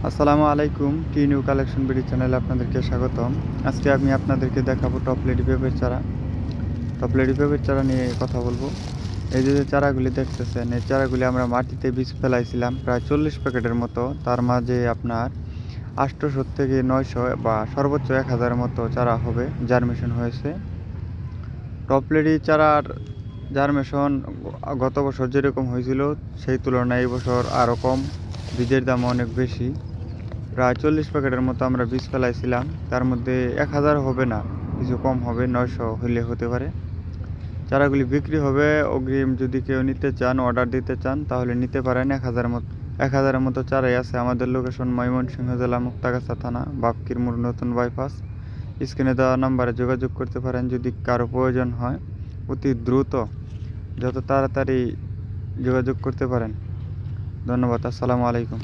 আসসালামু আলাইকুম। টি new collection BD চ্যানেলে আপনাদেরকে স্বাগতম। আজকে আমি আপনাদেরকে দেখাবো টপ লেডি পেঁপের চারা। টপ লেডি পেঁপের চারা নিয়ে কথা বলবো। এই যে চারাগুলি দেখতেছেন, এই চারাগুলি আমরা মাটিতে বীজ ফেলাইছিলাম প্রায় 40 প্যাকেটের মতো। তার মাঝে আপনার 800 থেকে 900 বা সর্বোচ্চ 1000 মতো চারা হবে জার্মেশন হয়েছে। টপ লেডি চারার জার্মেশন গত বছর যেরকম হয়েছিল সেই তুলনায় এই বছর আরও কম, বীজের দাম অনেক বেশি। প্রায় 40 প্যাকেটের মতো আমরা বীজ ফেলাইছিলাম, তার মধ্যে 1000 হবে না, কিছু কম হবে, 900 হইলে হতে পারে। চারাগুলি বিক্রি হবে অগ্রিম, যদি কেউ নিতে চান, অর্ডার দিতে চান তাহলে নিতে পারেন। 1000-এর মতো চারাই আছে। আমাদের লোকেশন ময়মনসিংহ জেলা, মুক্তাগাছা থানা, বাপকির মোড়, নতুন বাইপাস। স্ক্রিনে দেওয়া নাম্বারে যোগাযোগ করতে পারেন যদি কারো প্রয়োজন হয়। অতি দ্রুত, যত তাড়াতাড়ি যোগাযোগ করতে পারেন। ধন্যবাদ। আসসালামু আলাইকুম।